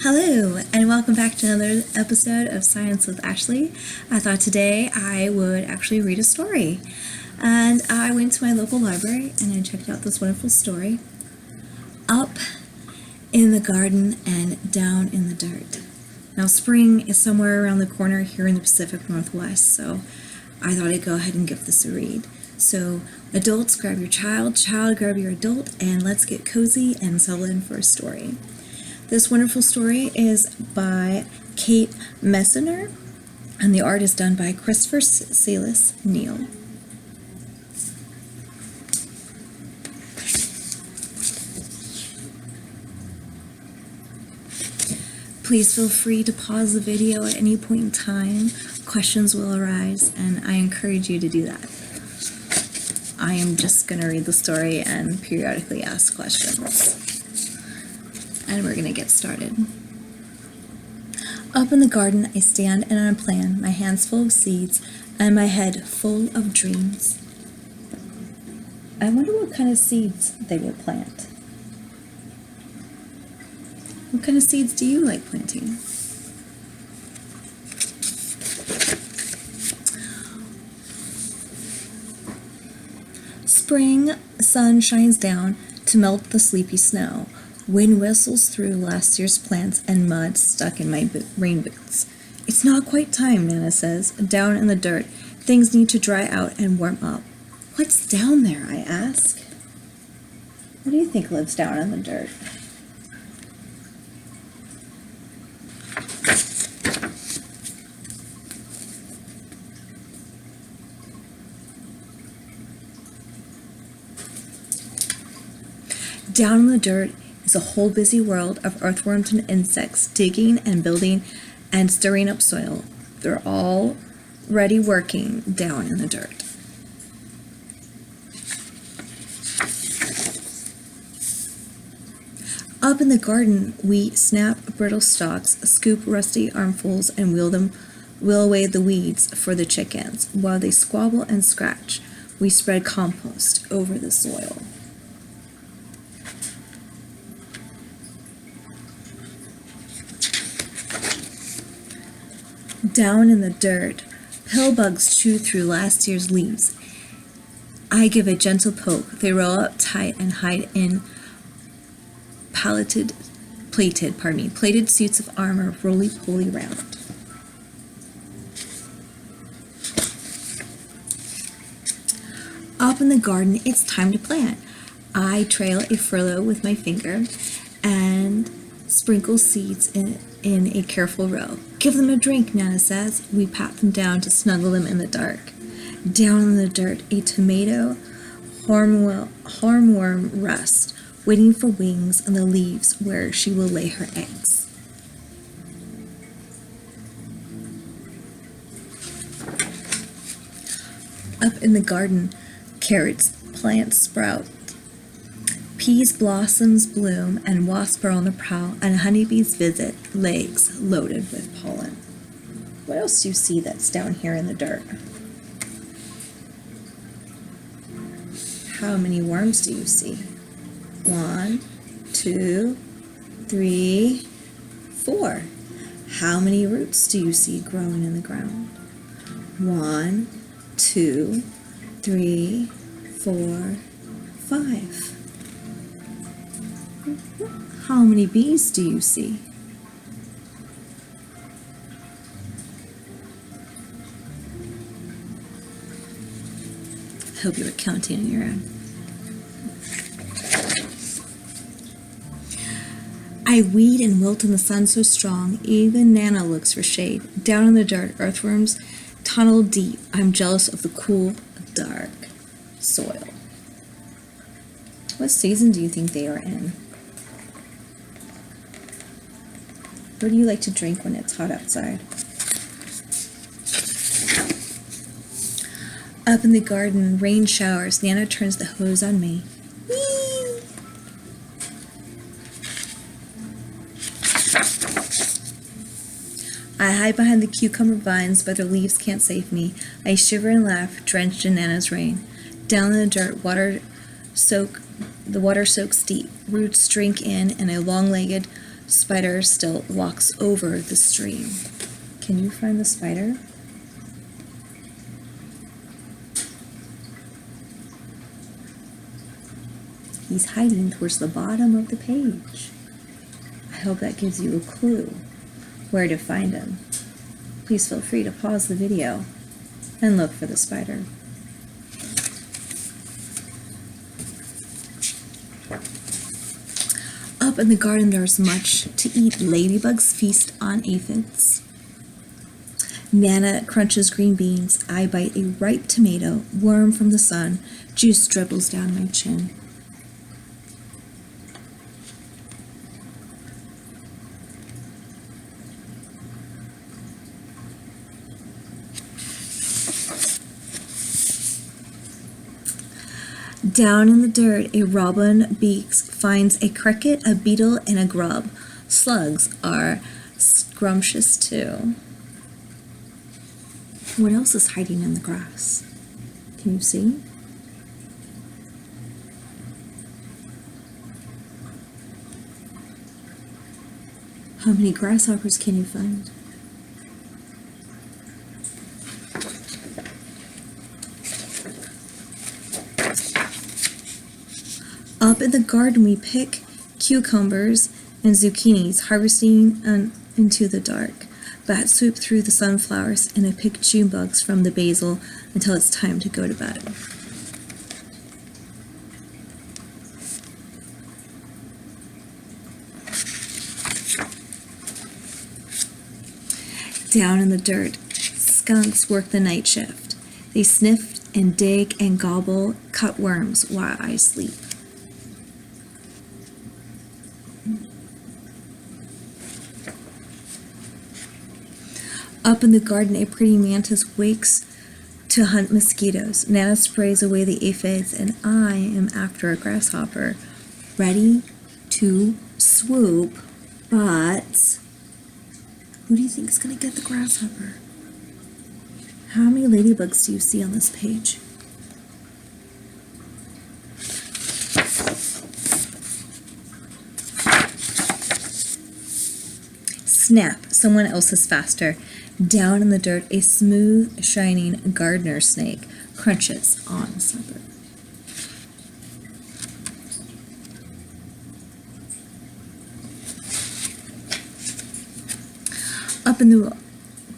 Hello, and welcome back to another episode of Science with Ashley. I thought today I would actually read a story. And I went to my local library and I checked out this wonderful story. Up in the garden and down in the dirt. Now spring is somewhere around the corner here in the Pacific Northwest, so I thought I'd go ahead and give this a read. So adults, grab your child, grab your adult, and let's get cozy and settle in for a story. This wonderful story is by Kate Messner, and the art is done by Christopher Silas Neal. Please feel free to pause the video at any point in time. Questions will arise, and I encourage you to do that. I am just going to read the story and periodically ask questions. And we're going to get started. Up in the garden I stand and I plan, my hands full of seeds and my head full of dreams. I wonder what kind of seeds they would plant. What kind of seeds do you like planting? Spring sun shines down to melt the sleepy snow. Wind whistles through last year's plants and mud stuck in my rain boots. It's not quite time, Nana says. Down in the dirt, things need to dry out and warm up. What's down there, I ask. What do you think lives down in the dirt? Down in the dirt is a whole busy world of earthworms and insects digging and building and stirring up soil. They're already working down in the dirt. Up in the garden, we snap brittle stalks, scoop rusty armfuls, and wheel away the weeds for the chickens. While they squabble and scratch, we spread compost over the soil. Down in the dirt, pill bugs chew through last year's leaves. I give a gentle poke. They roll up tight and hide in plated suits of armor roly-poly round. Up in the garden, it's time to plant. I trail a furrow with my finger and sprinkle seeds in a careful row. Give them a drink, Nana says. We pat them down to snuggle them in the dark. Down in the dirt, a tomato hornworm rests, waiting for wings on the leaves where she will lay her eggs. Up in the garden, carrots plants sprout. Peas blossoms bloom and wasps are on the prowl and honeybees visit legs loaded with pollen. What else do you see that's down here in the dirt? How many worms do you see? 1, 2, 3, 4. How many roots do you see growing in the ground? 1, 2, 3, 4, 5. How many bees do you see? I hope you were counting on your own. I weed and wilt in the sun so strong, even Nana looks for shade. Down in the dirt, earthworms tunnel deep. I'm jealous of the cool, dark soil. What season do you think they are in? What do you like to drink when it's hot outside? Up in the garden, rain showers. Nana turns the hose on me. Whee! I hide behind the cucumber vines, but their leaves can't save me. I shiver and laugh, drenched in Nana's rain. Down in the dirt, the water soaks deep. Roots drink in, and a long-legged Spider still walks over the stream. Can you find the spider? He's hiding towards the bottom of the page. I hope that gives you a clue where to find him. Please feel free to pause the video and look for the spider. Up in the garden there's much to eat. Ladybugs feast on aphids. Nana crunches green beans. I bite a ripe tomato. Worm from the sun. Juice dribbles down my chin. Down in the dirt, a robin finds a cricket, a beetle, and a grub. Slugs are scrumptious too. What else is hiding in the grass? Can you see? How many grasshoppers can you find? Up in the garden we pick cucumbers and zucchinis, harvesting into the dark. Bats swoop through the sunflowers, and I pick June bugs from the basil until it's time to go to bed. Down in the dirt, skunks work the night shift. They sniff and dig and gobble cutworms while I sleep. Up in the garden, a pretty mantis wakes to hunt mosquitoes. Nana sprays away the aphids, and I am after a grasshopper, ready to swoop. But who do you think is going to get the grasshopper? How many ladybugs do you see on this page? Snap! Someone else is faster. Down in the dirt, a smooth, shining gardener snake crunches on supper. Up in the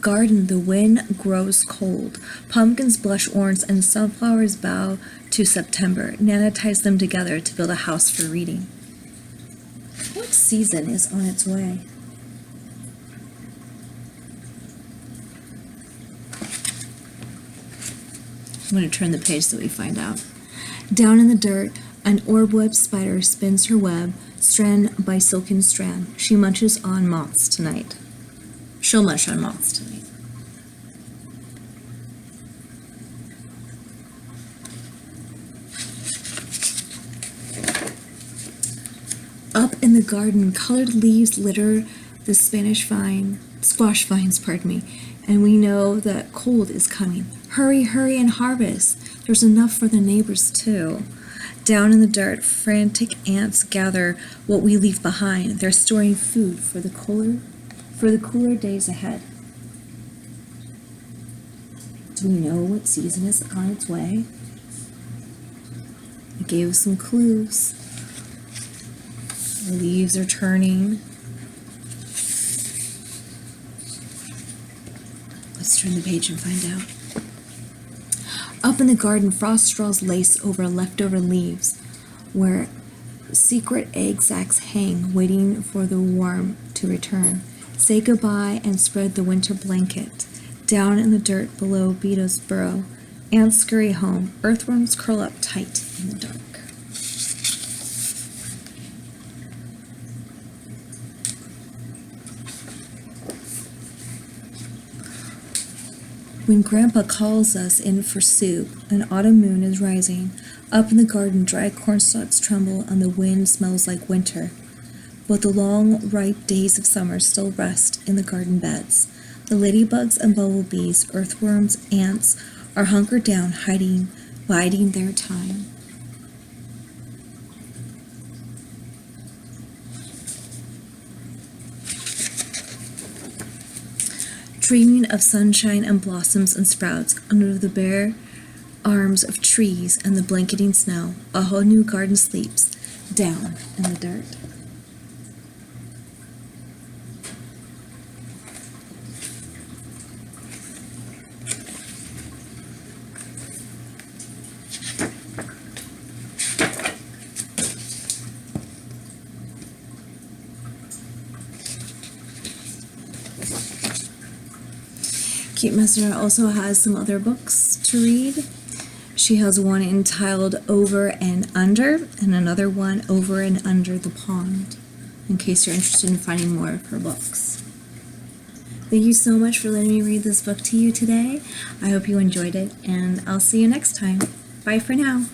garden, the wind grows cold. Pumpkins blush orange and sunflowers bow to September. Nana ties them together to build a house for reading. What season is on its way? I'm going to turn the page so we find out. Down in the dirt, an orb-webbed spider spins her web, strand by silken strand. She munches on moths tonight. She'll munch on moths tonight. Up in the garden, colored leaves litter the squash vines, and we know that cold is coming. Hurry, hurry, and harvest. There's enough for the neighbors, too. Down in the dirt, frantic ants gather what we leave behind. They're storing food for the cooler days ahead. Do we know what season is on its way? I gave us some clues. The leaves are turning. Let's turn the page and find out. Up in the garden, frost straws lace over leftover leaves, where secret egg sacs hang, waiting for the warm to return. Say goodbye and spread the winter blanket. Down in the dirt below Beeto's burrow, ants scurry home. Earthworms curl up tight in the dark. When Grandpa calls us in for soup, an autumn moon is rising. Up in the garden, dry cornstalks tremble and the wind smells like winter. But the long, ripe days of summer still rest in the garden beds. The ladybugs and bumblebees, earthworms, ants are hunkered down, hiding, biding their time. dreaming of sunshine and blossoms and sprouts under the bare arms of trees and the blanketing snow. A whole new garden sleeps down in the dirt. Kate Messner also has some other books to read. She has one entitled Over and Under, and another one Over and Under the Pond, in case you're interested in finding more of her books. Thank you so much for letting me read this book to you today. I hope you enjoyed it, and I'll see you next time. Bye for now.